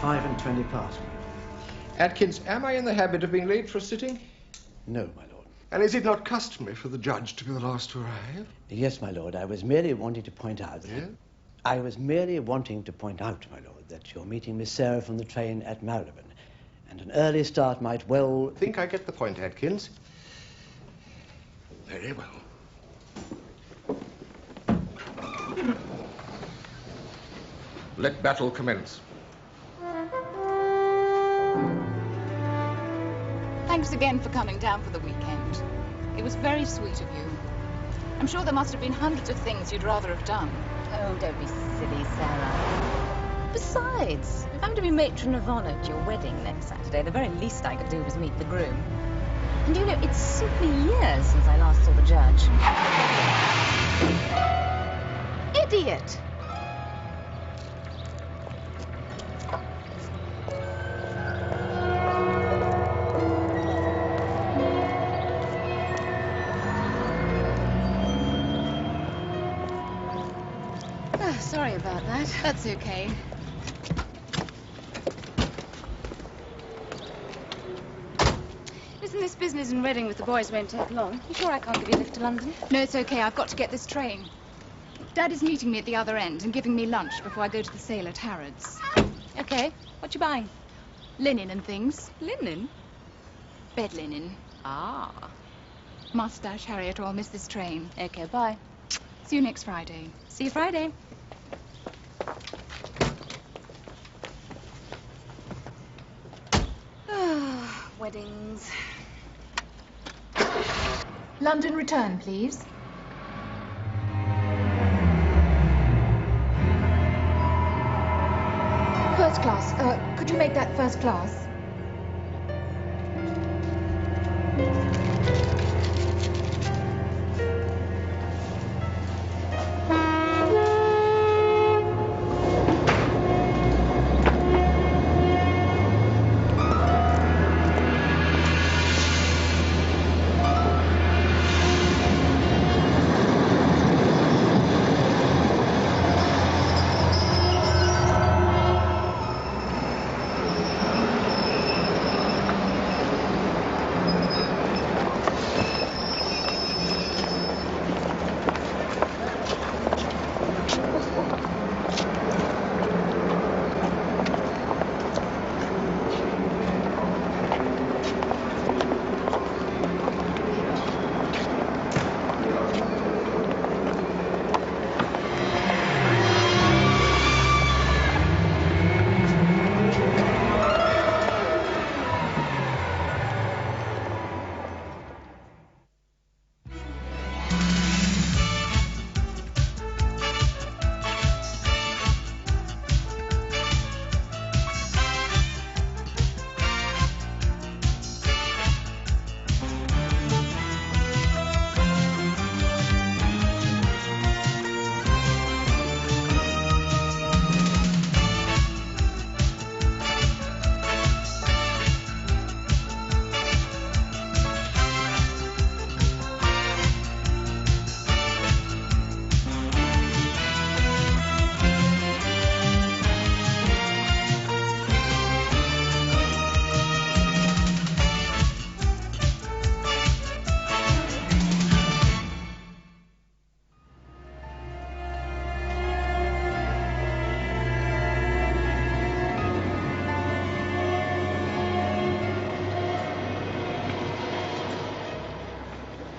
5 and 20 past. Atkins, am I in the habit of being late for a sitting? No, my lord. And is it not customary for the judge to be the last to arrive? Yes, my lord. I was merely wanting to point out... Yeah? I was merely wanting to point out, my lord, that you're meeting Miss Sarah from the train at Marylebone, and an early start might well... I think I get the point, Atkins. Very well. Let battle commence. Thanks again for coming down for the weekend. It was very sweet of you. I'm sure there must have been hundreds of things you'd rather have done. Oh, don't be silly, Sarah. Besides, if I'm to be matron of honor at your wedding next Saturday, the very least I could do was meet the groom. And you know, it's simply years since I last saw the judge. Idiot! Sorry about that. That's okay. Listen, this business in Reading with the boys won't take long. You sure I can't give you a lift to London? No, it's okay. I've got to get this train. Dad is meeting me at the other end and giving me lunch before I go to the sale at Harrods. Okay. What you buying? Linen and things. Linen? Bed linen. Ah. Mustache, Harriet, or I'll miss this train. Okay, bye. See you next Friday. See you Friday. Weddings. London return, please. First class. Could you make that first class?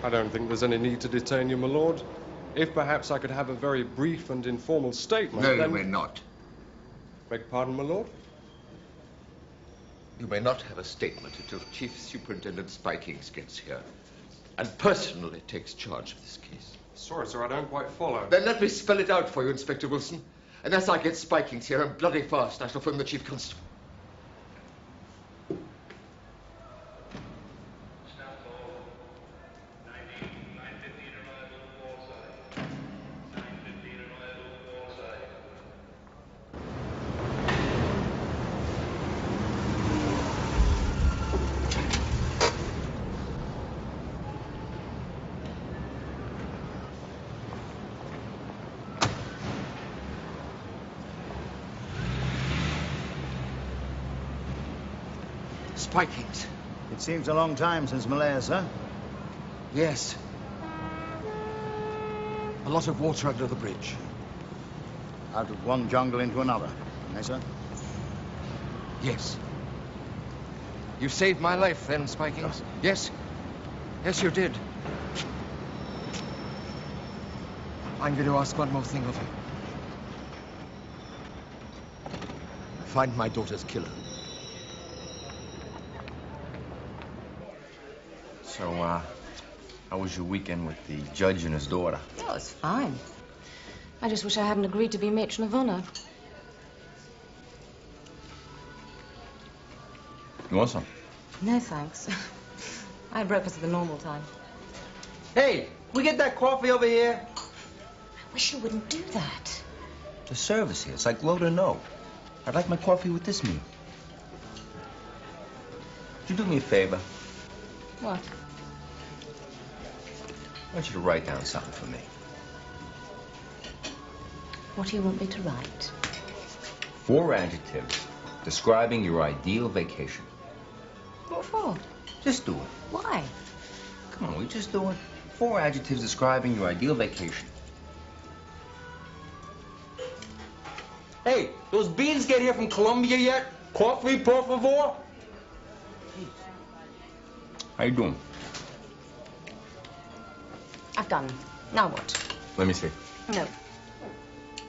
I don't think there's any need to detain you, my lord. If perhaps I could have a very brief and informal statement, No, then... you may not. Beg pardon, my lord? You may not have a statement until Chief Superintendent Spikings gets here and personally takes charge of this case. Sorry, sir, I don't quite follow. Then let me spell it out for you, Inspector Wilson. And as I get Spikings here, and bloody fast, I shall phone the Chief Constable. spikings. It seems a long time since Malaya, sir. Yes. A lot of water under the bridge. Out of one jungle into another, eh, sir? Yes. You saved my life then, Spikings. Yes. Yes, you did. I'm going to ask one more thing of you. Find my daughter's killer. So, how was your weekend with the judge and his daughter? Oh, it's fine. I just wish I hadn't agreed to be matron of honor. You want some? No, thanks. I had breakfast at the normal time. Hey, we get that coffee over here? I wish you wouldn't do that. The service here, it's like low to no. I'd like my coffee with this meal. Would you do me a favor? What? I want you to write down something for me. What do you want me to write? 4 adjectives describing your ideal vacation. What for? Just do it. Why? Come on, will you just do it? 4 adjectives describing your ideal vacation. Hey, those beans get here from Colombia yet? Coffee, por favor? How you doing? I've done. Now what? Let me see. No.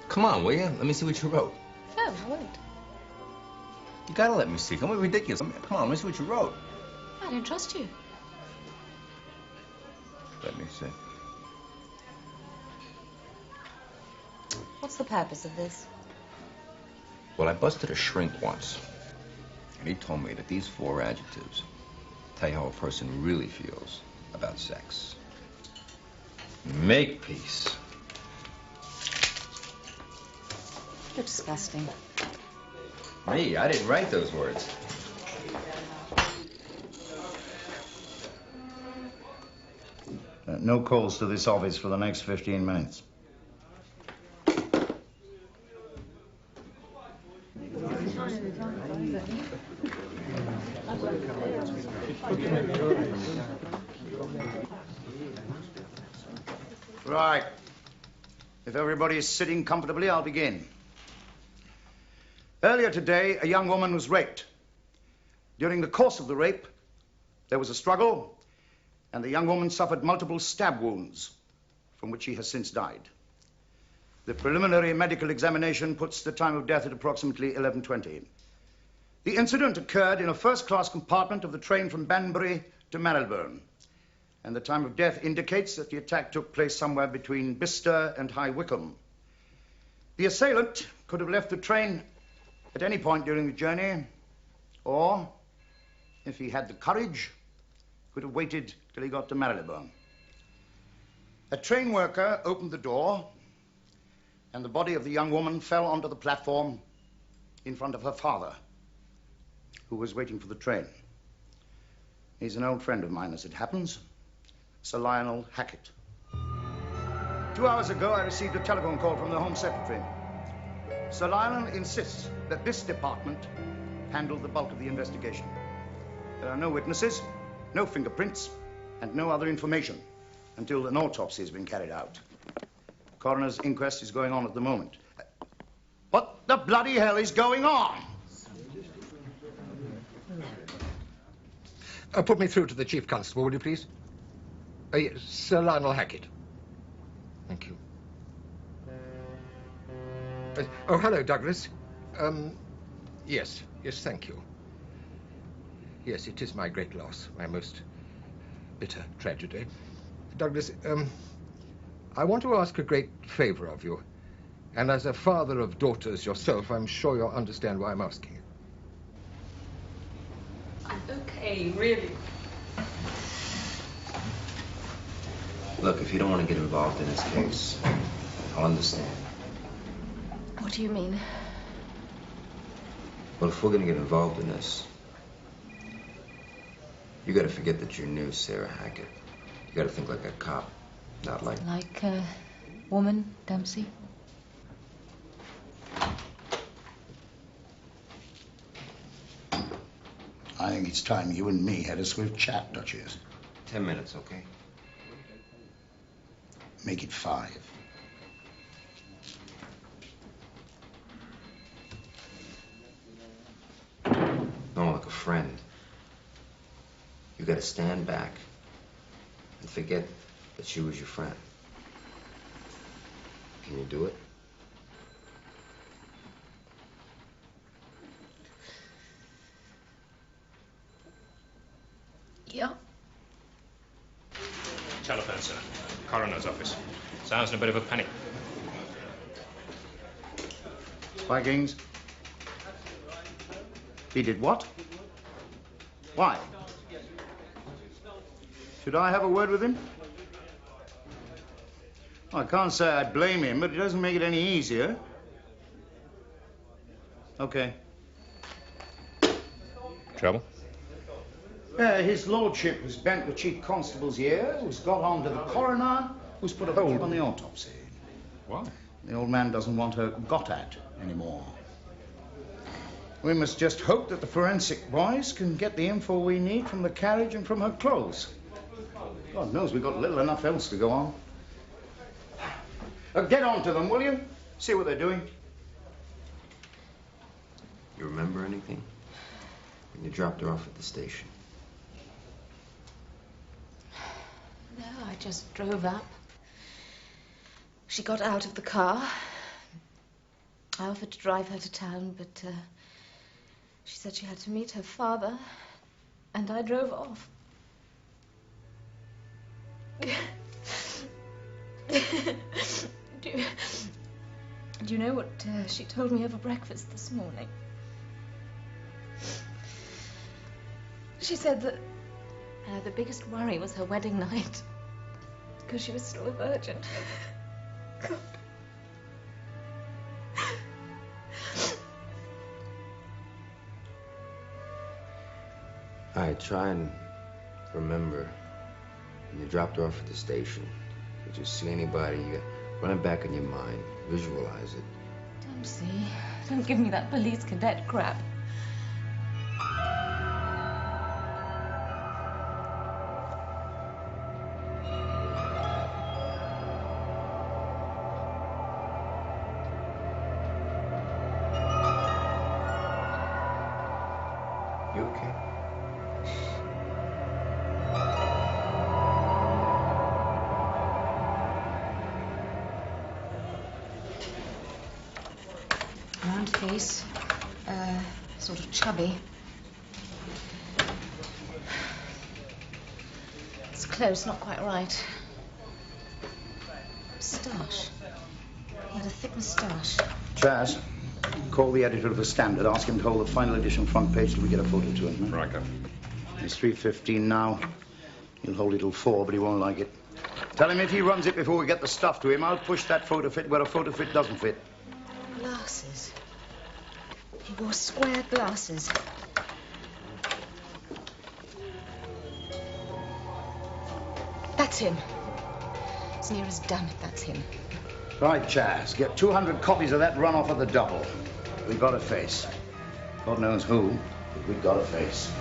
Come on, will you? Let me see what you wrote. No, I won't. You gotta let me see. Don't be ridiculous. Come on, let me see what you wrote. I don't trust you. Let me see. What's the purpose of this? Well, I busted a shrink once, and he told me that these 4 adjectives tell you how a person really feels about sex. Makepeace. You're disgusting. Me? I didn't write those words. No calls to this office for the next 15 minutes. Right. If everybody is sitting comfortably, I'll begin. Earlier today, a young woman was raped. During the course of the rape, there was a struggle, and the young woman suffered multiple stab wounds, from which she has since died. The preliminary medical examination puts the time of death at approximately 11:20. The incident occurred in a first-class compartment of the train from Banbury to Marylebone, and the time of death indicates that the attack took place somewhere between Bicester and High Wycombe. The assailant could have left the train at any point during the journey, or, if he had the courage, could have waited till he got to Marylebone. A train worker opened the door, and the body of the young woman fell onto the platform in front of her father, who was waiting for the train. He's an old friend of mine, as it happens, Sir Lionel Hackett. 2 hours ago, I received a telephone call from the Home Secretary. Sir Lionel insists that this department handle the bulk of the investigation. There are no witnesses, no fingerprints, and no other information until an autopsy has been carried out. Coroner's inquest is going on at the moment. What the bloody hell is going on? Put me through to the Chief Constable, will you please? Yes, Sir Lionel Hackett. Thank you. Oh, hello, Douglas. Yes, thank you. Yes, it is my great loss, my most bitter tragedy. Douglas, I want to ask a great favor of you. And as a father of daughters yourself, I'm sure you'll understand why I'm asking it. I'm okay, really. Look, if you don't want to get involved in this case, I'll understand. What do you mean? Well, if we're going to get involved in this, you got to forget that you're new, Sarah Hackett. You got to think like a cop, not like... Like a woman, Dempsey? I think it's time you and me had a swift chat, Duchess. 10 minutes, okay? Make it 5. No, like a friend. You gotta stand back and forget that she was your friend. Can you do it? Yeah. Telephone, sir. Coroner's office. Sounds in a bit of a panic. Vikings. He did what? Why? Should I have a word with him? Well, I can't say I blame him, but it doesn't make it any easier. Okay. Trouble? His lordship has bent the chief constable's ear, who's got on to the coroner, who's put a hold on the autopsy. Why? The old man doesn't want her got at anymore. We must just hope that the forensic boys can get the info we need from the carriage and from her clothes. God knows we've got little enough else to go on. Get on to them, will you? See what they're doing. You remember anything? When you dropped her off at the station? No, I just drove up. She got out of the car. I offered to drive her to town, but she said she had to meet her father, and I drove off. Do you know what she told me over breakfast this morning? She said that the biggest worry was her wedding night, because she was still a virgin. God. All right, try and remember when you dropped her off at the station. Did you see anybody? You run it back in your mind. Visualize it. Dempsey, don't give me that police cadet crap. You okay? Round face, sort of chubby. It's close, not quite right. Moustache. He had a thick moustache. Chaz, call the editor of the Standard. Ask him to hold the final edition front page till we get a photo to him. Right, Captain. It's 3:15 now. He'll hold it till 4, but he won't like it. Tell him if he runs it before we get the stuff to him, I'll push that photo fit where a photo fit doesn't fit. Glasses. He wore square glasses. That's him. As near as damn it, that's him. Right, Chaz, get 200 copies of that run-off of the double. We've got a face. God knows who, but we've got a face.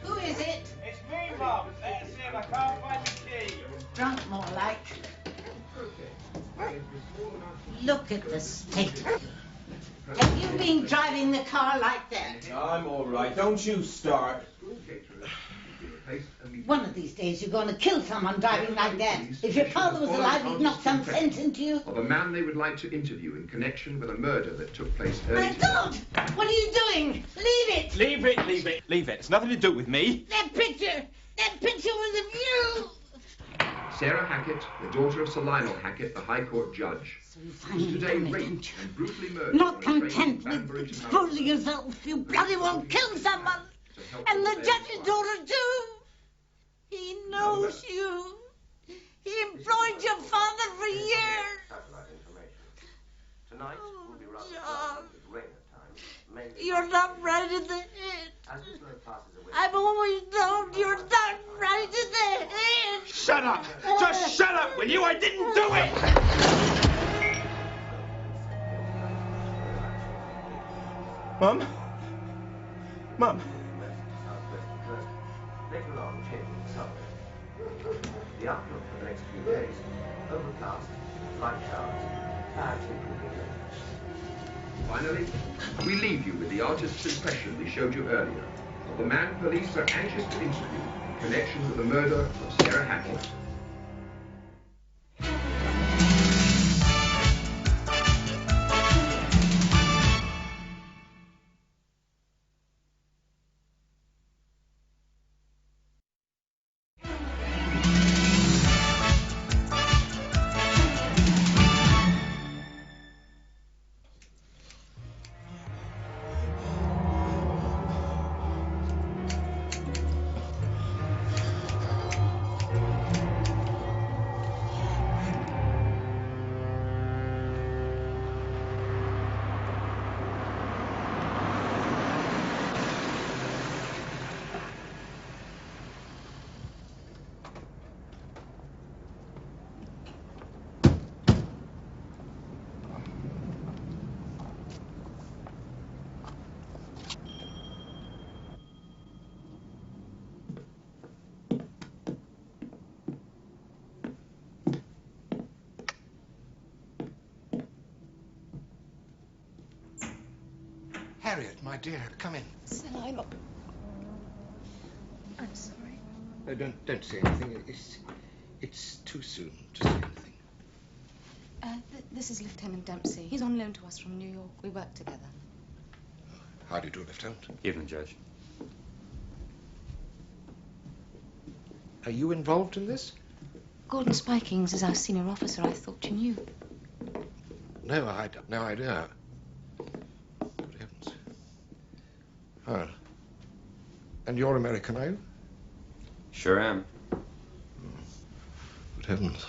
Who is it? It's me, Mum. Let's see if I can't find the key. Drunk, more like. Look at the state of you. Have you been driving the car like that? I'm all right. Don't you start. One of these days you're going to kill someone driving like that. If your father was alive, he'd knock some sense into you. Of a man they would like to interview in connection with a murder that took place early. My God! What are you doing? Leave it! Leave it, leave it, leave it. It's nothing to do with me. That picture was of you! Sarah Hackett, the daughter of Sir Lionel Hackett, the High Court judge, was today raped and brutally murdered. Not on a train content in with Banbury to exposing yourself, you bloody won't kill someone! And the judge's daughter, too. He knows you. He employed your father for years. Tonight will be rather John, with rain at times. you're not right in the head. As this road passes away. I've always known you're not right in the head. Shut up! Just shut up, will you? I didn't do it! Mum? Mum? Later on, changing the subject. The outlook for the next few days. Overcast, light showers, clouds including rain. Finally, we leave you with the artist's impression we showed you earlier of the man police are anxious to interview in connection with the murder of Sarah Hackett. Harriet, my dear, come in. Sir, I'm sorry. No, don't say anything. It's too soon to say anything. This is Lieutenant Dempsey. He's on loan to us from New York. We work together. How do you do, Lieutenant? Evening, Judge. Are you involved in this? Gordon Spikings is our senior officer. I thought you knew. No, I had no idea. Good heavens. Oh. And you're American, are you? Sure am. Good heavens.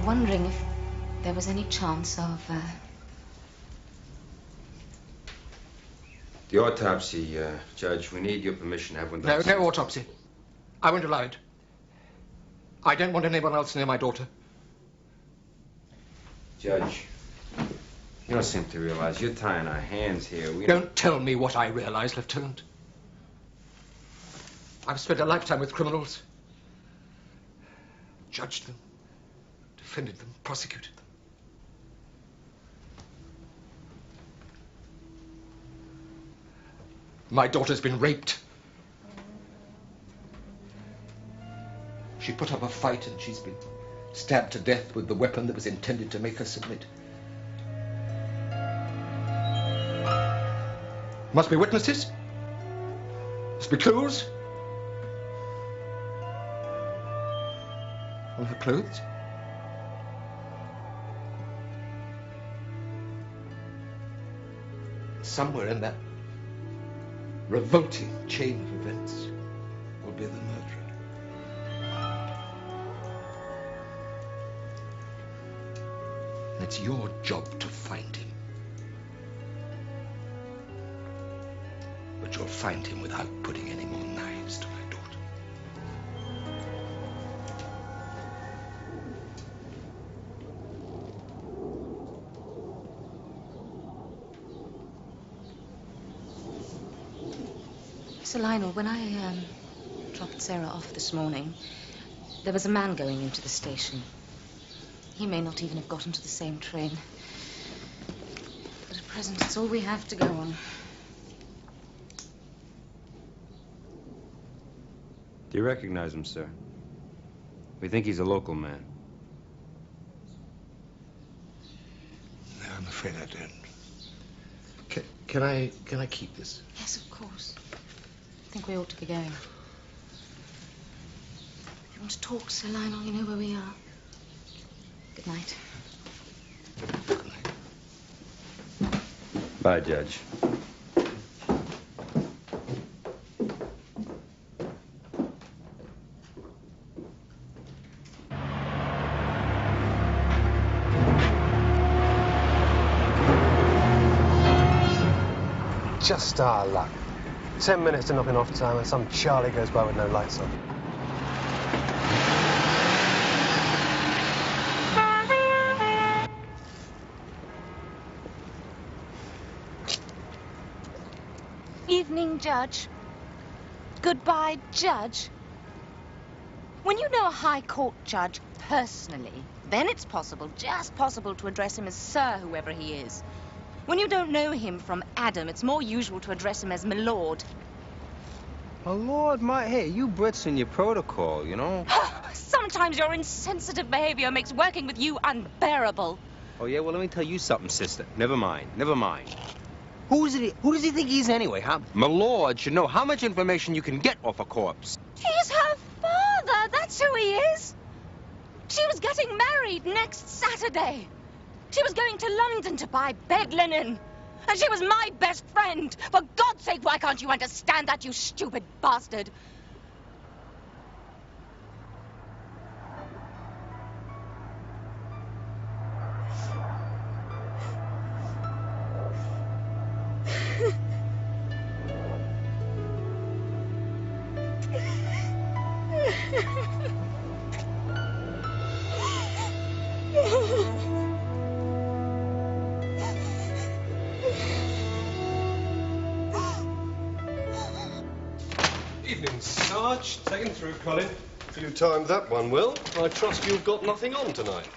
Wondering if there was any chance of, The autopsy, Judge, we need your permission to have one done. No autopsy. I won't allow it. I don't want anyone else near my daughter. Judge, you don't seem to realize you're tying our hands here. Don't tell me what I realize, Lieutenant. I've spent a lifetime with criminals. Judged them. Defended them, prosecuted them. My daughter's been raped. She put up a fight and she's been stabbed to death with the weapon that was intended to make her submit. Must be witnesses. Must be clues. On her clothes. Somewhere in that revolting chain of events will be the murderer. And it's your job to find him. But you'll find him without putting any more knives to my daughter. Sir Lionel, when I dropped Sarah off this morning, There was a man going into the station. He may not even have gotten to the same train. But at present, it's all we have to go on. Do you recognize him, sir? We think he's a local man. No, I'm afraid I don't. Can I keep this? Yes, of course. I think we ought to be going. If you want to talk, Sir Lionel, you know where we are. Good night. Good night. Bye, Judge. Just our luck. 10 minutes to knocking off time and some Charlie goes by with no lights on. Evening, Judge. Goodbye, Judge. When you know a High Court judge personally, then it's possible, just possible, to address him as Sir, whoever he is. When you don't know him from Adam, it's more usual to address him as my lord. My lord, hey, you Brits and your protocol, you know? Sometimes your insensitive behavior makes working with you unbearable. Oh, yeah? Well, let me tell you something, sister. Never mind. Who does he think he is anyway, huh? My lord should know how much information you can get off a corpse. He's her father. That's who he is. She was getting married next Saturday. She was going to London to buy bed linen. And she was my best friend. For God's sake, why can't you understand that, you stupid bastard? Evening, Sarge. Taken through, Colin. If you timed that one well, I trust you've got nothing on tonight.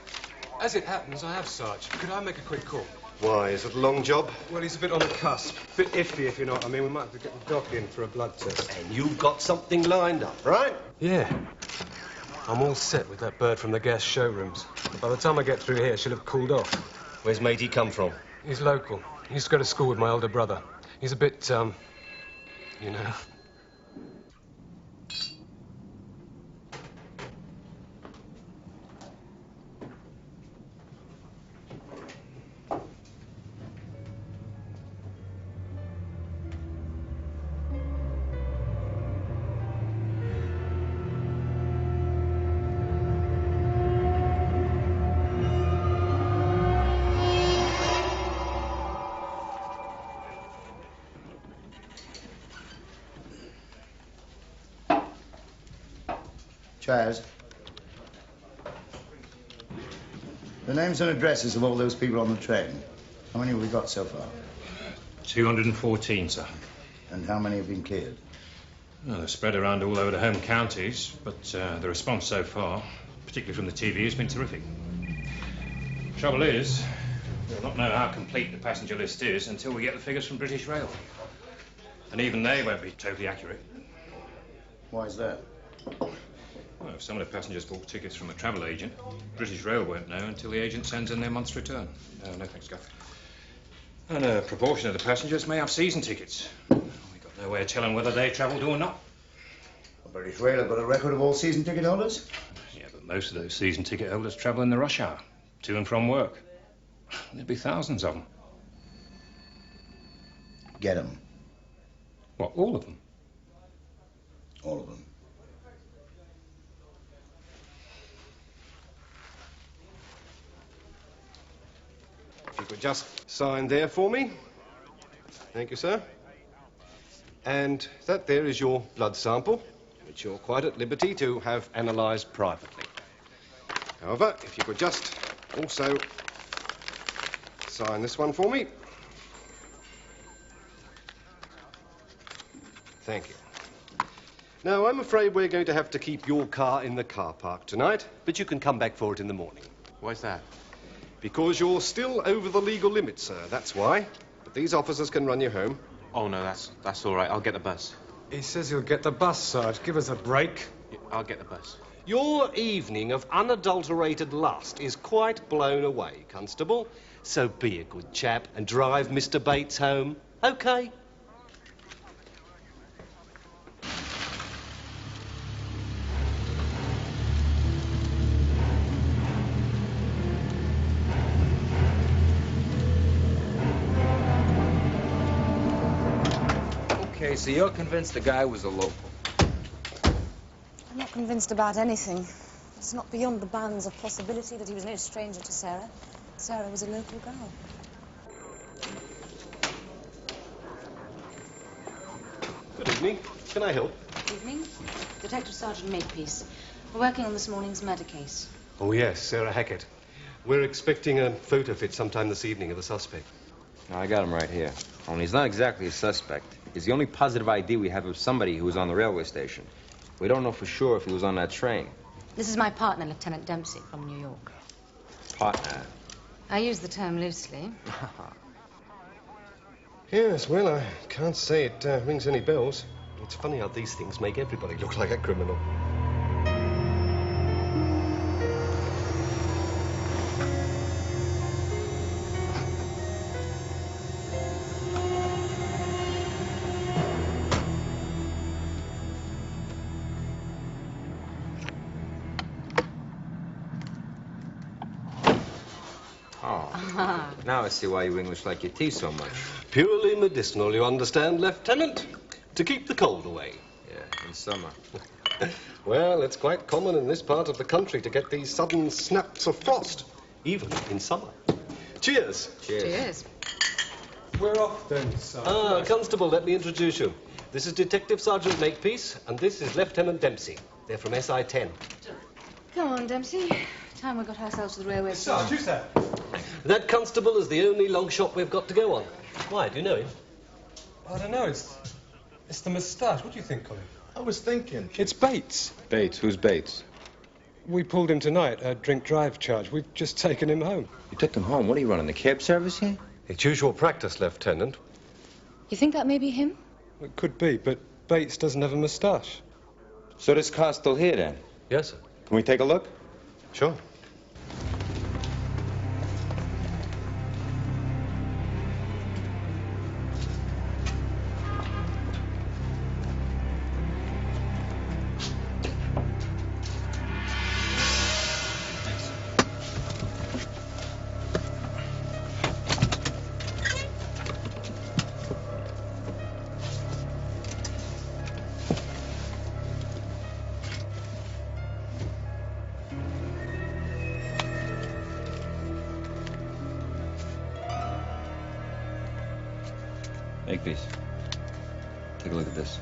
As it happens, I have, Sarge. Could I make a quick call? Why, is it a long job? Well, he's a bit on the cusp. Bit iffy, if you know what I mean. We might have to get the doc in for a blood test. And you've got something lined up, right? Yeah. I'm all set with that bird from the gas showrooms. By the time I get through here, she'll have cooled off. Where's matey come from? He's local. He used to go to school with my older brother. He's a bit, you know... Chaz. The names and addresses of all those people on the train. How many have we got so far? 214, sir. And how many have been cleared? Well, they're spread around all over the home counties, but the response so far, particularly from the TV, has been terrific. Trouble is, we'll not know how complete the passenger list is until we get the figures from British Rail. And even they won't be totally accurate. Why is that? Well, if some of the passengers bought tickets from a travel agent, British Rail won't know until the agent sends in their month's return. No thanks, Guff. And a proportion of the passengers may have season tickets. We've got no way of telling whether they travelled or not. Well, British Rail have got a record of all season ticket holders? Yeah, but most of those season ticket holders travel in the rush hour, to and from work. There'd be thousands of them. Get them. What, all of them? All of them. If you could just sign there for me. Thank you, sir. And that there is your blood sample, which you're quite at liberty to have analysed privately. However, if you could just also sign this one for me. Thank you. Now, I'm afraid we're going to have to keep your car in the car park tonight, but you can come back for it in the morning. Why's that? Because you're still over the legal limit, sir, that's why. But these officers can run you home. Oh, no, that's all right. I'll get the bus. He says he'll get the bus, Sarge. Give us a break. Yeah, I'll get the bus. Your evening of unadulterated lust is quite blown away, Constable. So be a good chap and drive Mr. Bates home, OK? Okay, so you're convinced the guy was a local? I'm not convinced about anything. It's not beyond the bounds of possibility that he was no stranger to Sarah. Sarah was a local girl. Good evening. Can I help? Evening. Detective Sergeant Makepeace. We're working on this morning's murder case. Oh, yes, Sarah Hackett. We're expecting a photo fit sometime this evening of the suspect. I got him right here. Only he's not exactly a suspect. He's the only positive ID we have of somebody who was on the railway station. We don't know for sure if he was on that train. This is my partner, Lieutenant Dempsey, from New York. Partner? I use the term loosely. Yes, well, I can't say it rings any bells. It's funny how these things make everybody look like a criminal. Now I see why you English like your tea so much. Purely medicinal, you understand, Lieutenant? To keep the cold away. Yeah, in summer. Well, it's quite common in this part of the country to get these sudden snaps of frost, even in summer. Cheers. Cheers. Cheers. We're off then, Sergeant. Constable, let me introduce you. This is Detective Sergeant Makepeace, and this is Lieutenant Dempsey. They're from SI-10. Come on, Dempsey. Time we got ourselves to the railway station. Sarge, who's that? That constable is the only long shot we've got to go on. Why, do you know him? I don't know. It's the moustache. What do you think, Colin? I was thinking. It's Bates. Bates? Who's Bates? We pulled him tonight, a drink-drive charge. We've just taken him home. You took him home? What are you running, the cab service here? It's usual practice, Lieutenant. You think that may be him? It could be, but Bates doesn't have a moustache. So this car's still here, then? Yes, sir. Can we take a look? Sure. Makepeace. Take a look at this.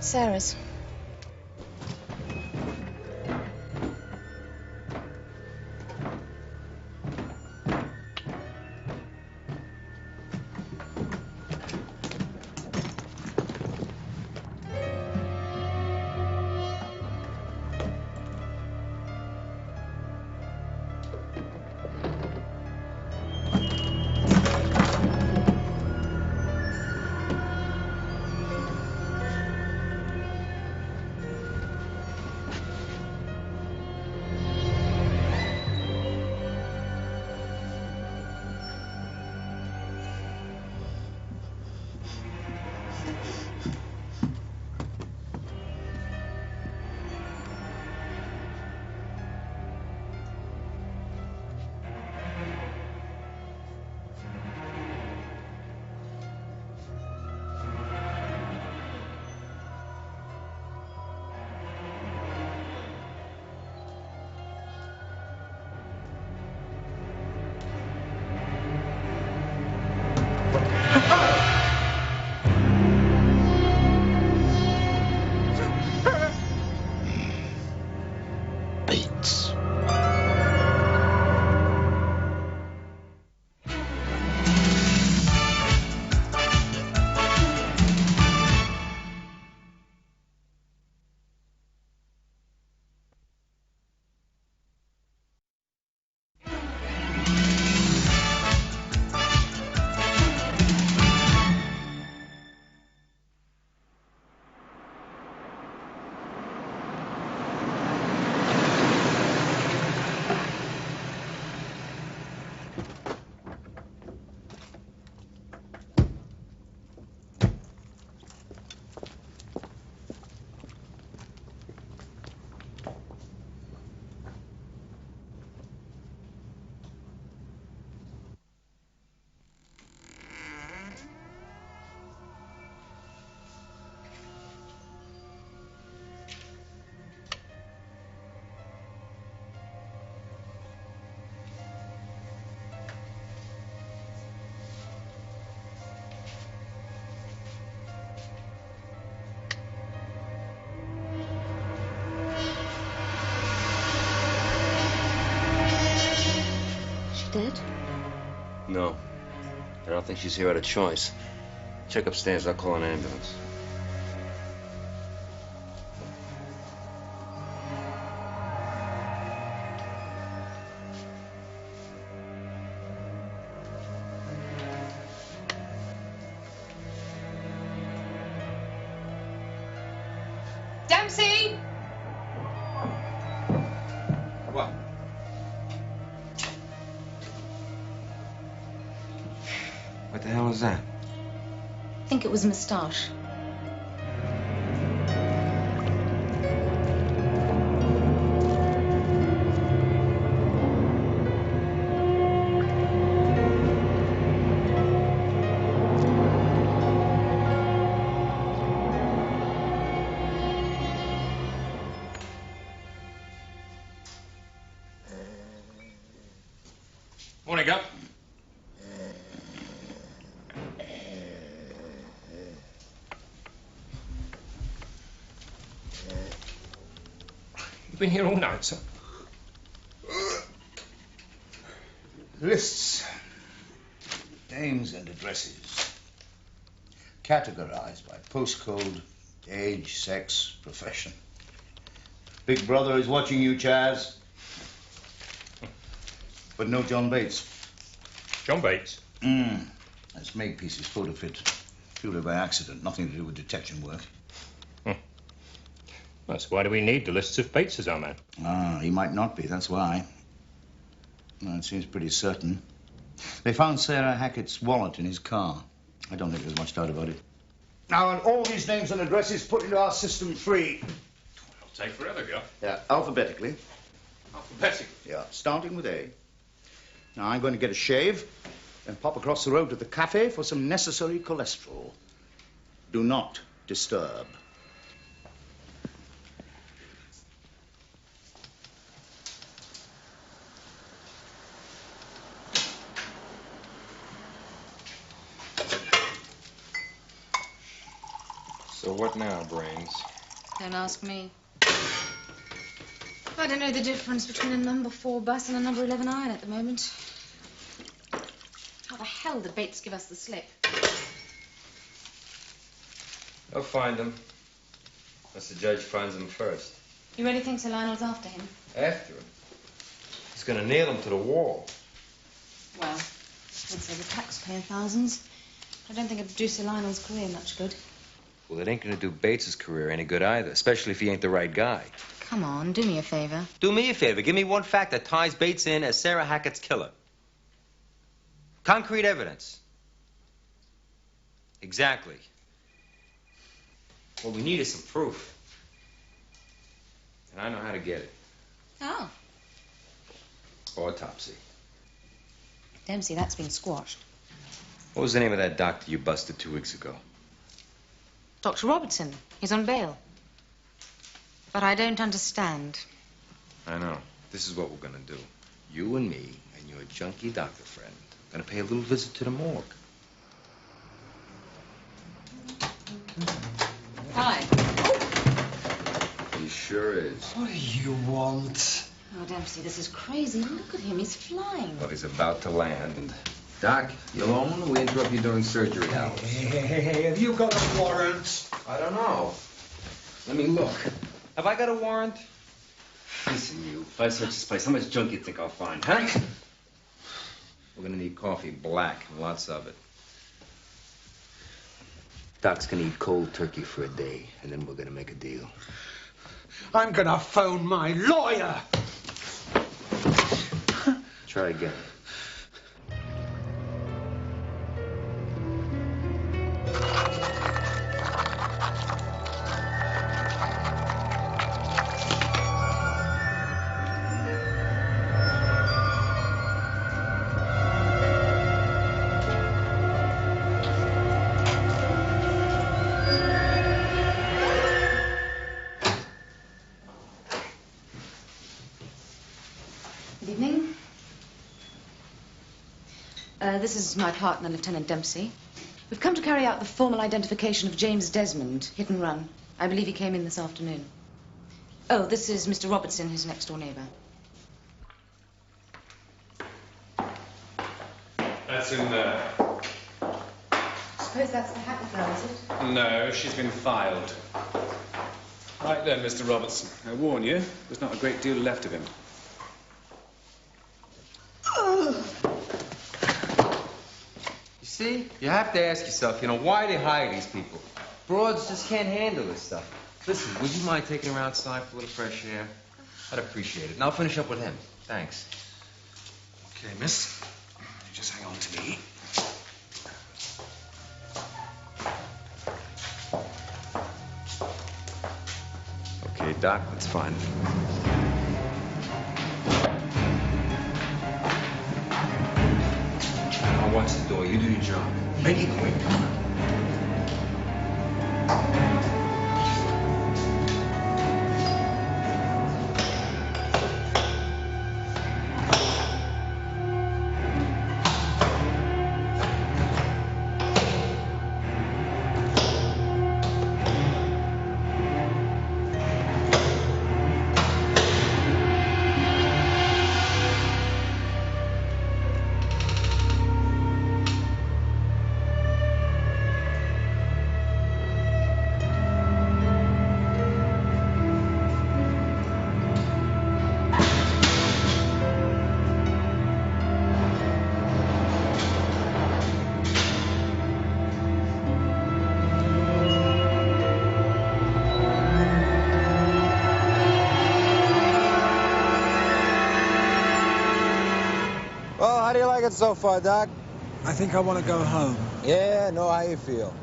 Sarah's. dead? No. I don't think she's here out of choice. Check upstairs. I'll call an ambulance. Dempsey! What? What the hell is that? I think it was a moustache. Morning, Gup. You've been here all night, sir. Lists. Names and addresses. Categorized by postcode, age, sex, profession. Big Brother is watching you, Chaz. But no John Bates. John Bates? That's Makepeace's photo fit. Purely by accident, nothing to do with detection work. That's why do we need the lists of Bates as our man? Ah, he might not be, that's why. Well, it seems pretty certain. They found Sarah Hackett's wallet in his car. I don't think there's much doubt about it. Now, and all these names and addresses put into our system free. It'll take forever, Gup. Yeah, alphabetically. Alphabetically? Yeah, starting with A. Now, I'm going to get a shave and pop across the road to the cafe for some necessary cholesterol. Do not disturb. So what now, Brains? Don't ask me. I don't know the difference between a number 4 bus and a number 11 iron at the moment. How the hell did Bates give us the slip? I'll find him. Unless the judge finds him first. You really think Sir Lionel's after him? After him? He's gonna nail him to the wall. Well, I'd say the taxpayer thousands. I don't think it'd do Sir Lionel's career much good. Well, it ain't gonna do Bates's career any good either, especially if he ain't the right guy. Come on, do me a favor. Do me a favor. Give me one fact that ties Bates in as Sarah Hackett's killer. Concrete evidence. Exactly. What we need is some proof. And I know how to get it. Oh. Autopsy. Dempsey, that's been squashed. What was the name of that doctor you busted 2 weeks ago? Dr. Robertson. He's on bail. But I don't understand. I know. This is what we're gonna do. You and me and your junkie doctor friend are gonna pay a little visit to the morgue. Hi. He sure is. What do you want? Oh, Dempsey, this is crazy. Look at him. He's flying. Well, he's about to land. And Doc, you alone or we interrupt you during surgery hours? Hey, have you got a warrant? I don't know. Let me look. Have I got a warrant? Listen, you. If I search this place, how much junk you think I'll find, huh? We're gonna need coffee, black, and lots of it. Doc's gonna eat cold turkey for a day, and then we're gonna make a deal. I'm gonna phone my lawyer. Try again. Good evening. This is my partner, Lieutenant Dempsey. We've come to carry out the formal identification of James Desmond, hit and run. I believe he came in this afternoon. Oh, this is Mr. Robertson, his next-door neighbor. That's in there. Suppose that's the Hackett girl, is it? No, she's been filed. Right then, Mr. Robertson. I warn you, there's not a great deal left of him. You see? You have to ask yourself, why they hire these people? Broads just can't handle this stuff. Listen, would you mind taking her outside for a little fresh air? I'd appreciate it. And I'll finish up with him. Thanks. Okay, miss. You just hang on to me. Okay, Doc, that's fine. I'll watch the door. You do your job. Make it quick. So far, Doc? I think I want to go home. Yeah, know how you feel.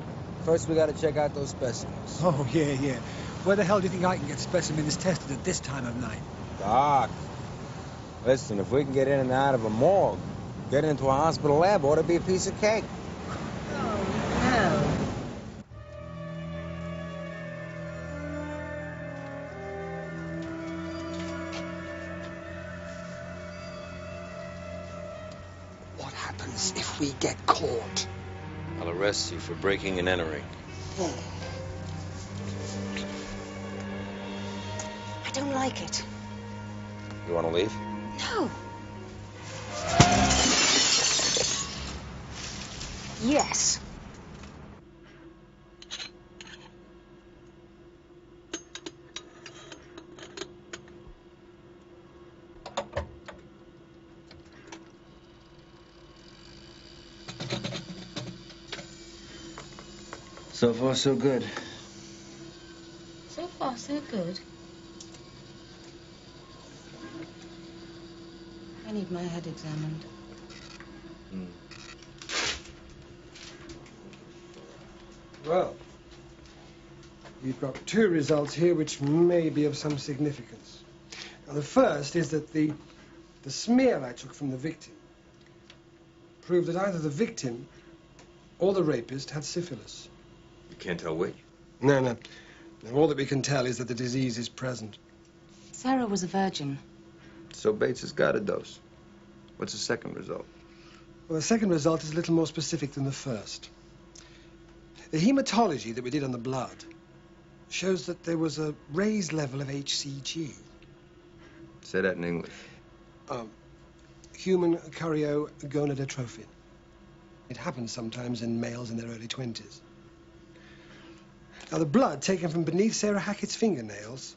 First, we got to check out those specimens. Oh, yeah. Where the hell do you think I can get specimens tested at this time of night? Doc, listen, if we can get in and out of a morgue, get into a hospital lab, ought to be a piece of cake. Oh, if we get caught? I'll arrest you for breaking and entering. I don't like it. You want to leave? No. Yes. So far, so good. So far, so good. I need my head examined. Well, we've got two results here which may be of some significance. Now, the first is that the smear I took from the victim proved that either the victim or the rapist had syphilis. You can't tell which? No. All that we can tell is that the disease is present. Sarah was a virgin. So Bates has got a dose. What's the second result? Well, the second result is a little more specific than the first. The hematology that we did on the blood shows that there was a raised level of HCG. Say that in English. Human choriogonadotrophin. It happens sometimes in males in their early 20s. Now, the blood taken from beneath Sarah Hackett's fingernails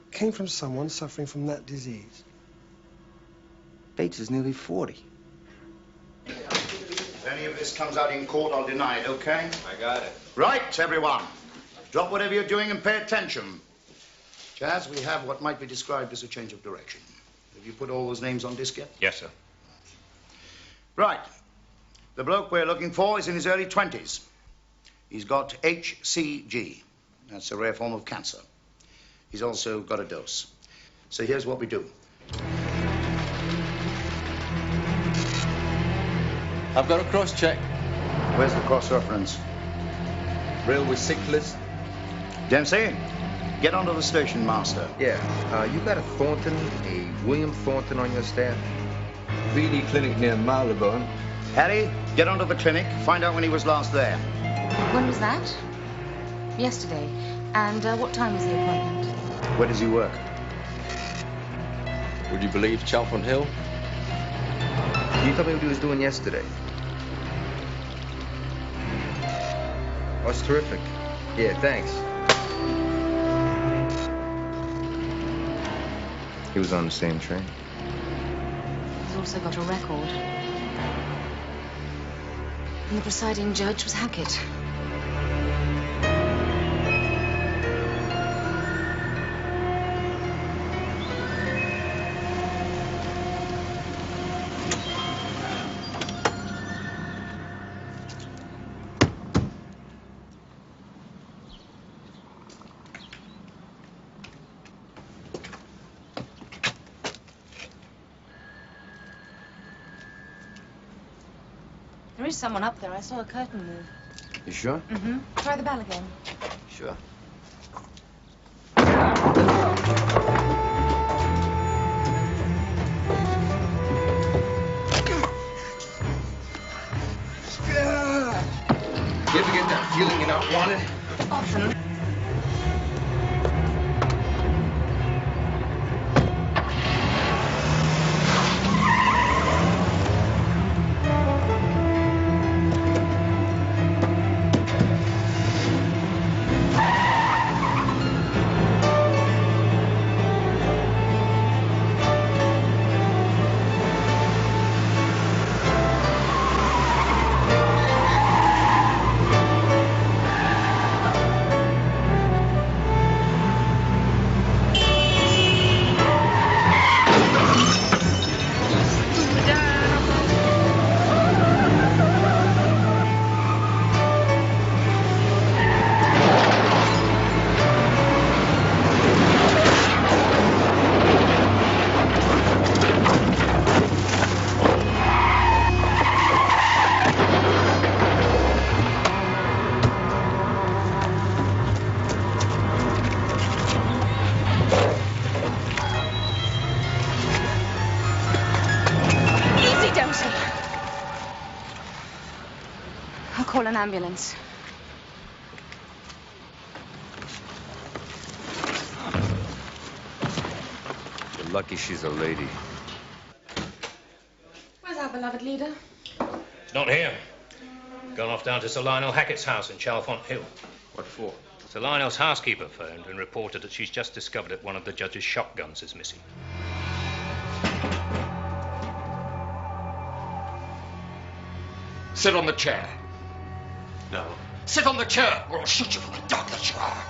came from someone suffering from that disease. Bates is nearly 40. If any of this comes out in court, I'll deny it, okay? I got it. Right, everyone. Drop whatever you're doing and pay attention. Chaz, we have what might be described as a change of direction. Have you put all those names on disc yet? Yes, sir. Right. The bloke we're looking for is in his early 20s. He's got HCG. That's a rare form of cancer. He's also got a dose. So here's what we do. I've got a cross-check. Where's the cross-reference? Railway sick list. Dempsey, get onto the station master. Yeah, you got a Thornton, a William Thornton on your staff? VD clinic near Marylebone. Harry, get onto the clinic. Find out when he was last there. When was that? Yesterday. And what time was the appointment? Where does he work? Would you believe Chalfont Hill? Can you tell me what he was doing yesterday? Oh, it's terrific. Yeah, thanks. He was on the same train. He's also got a record. And the presiding judge was Hackett. There is someone up there. I saw a curtain move. You sure? Mm-hmm. Try the bell again. Sure. You ever get that feeling you're not wanted? Often. I'll call an ambulance. You're lucky she's a lady. Where's our beloved leader? It's not here. Gone off down to Sir Lionel Hackett's house in Chalfont Hill. What for? Sir Lionel's housekeeper phoned and reported that she's just discovered that one of the judge's shotguns is missing. Sit on the chair. No. Sit on the chair, or I'll shoot you from the dog that you are.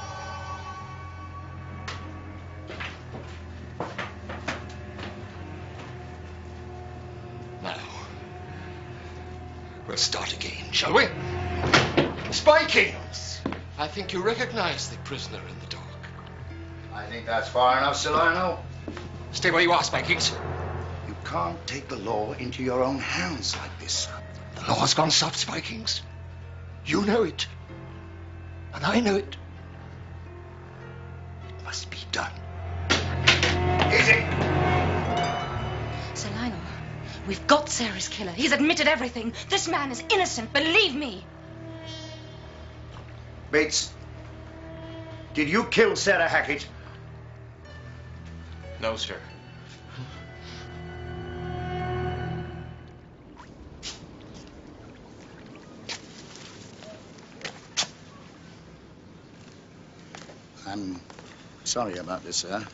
Now, we'll start again, shall we? Spikings! I think you recognize the prisoner in the dock. I think that's far enough, Sir Lionel. Stay where you are, Spikings. You can't take the law into your own hands like this. The law's gone soft, Spikings. You know it. And I know it. It must be done. Easy! Sir Lionel, we've got Sarah's killer. He's admitted everything. This man is innocent, believe me. Bates, did you kill Sarah Hackett? No, sir. I'm sorry about this, sir.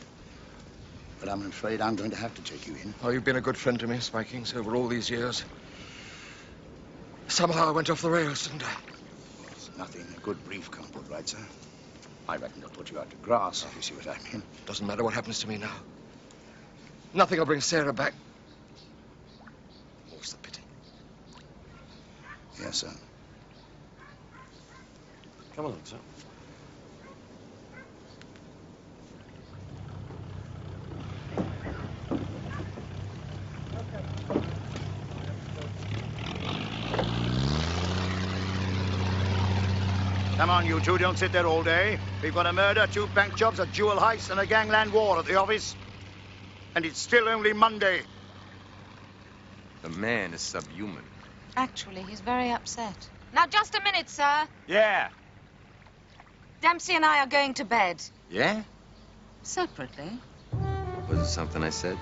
But I'm afraid I'm going to have to take you in. Oh, you've been a good friend to me, Spikings, over all these years. Somehow I went off the rails, didn't I? There's nothing a good brief can't put right, sir. I reckon they'll put you out to grass, if you see what I mean. Doesn't matter what happens to me now. Nothing will bring Sarah back. More's the pity. Yes, sir. Come along, sir. Come on, you two, don't sit there all day. We've got a murder, 2 bank jobs, a jewel heist, and a gangland war at the office. And it's still only Monday. The man is subhuman. Actually, he's very upset. Now, just a minute, sir. Yeah. Dempsey and I are going to bed. Yeah? Separately. Was it something I said?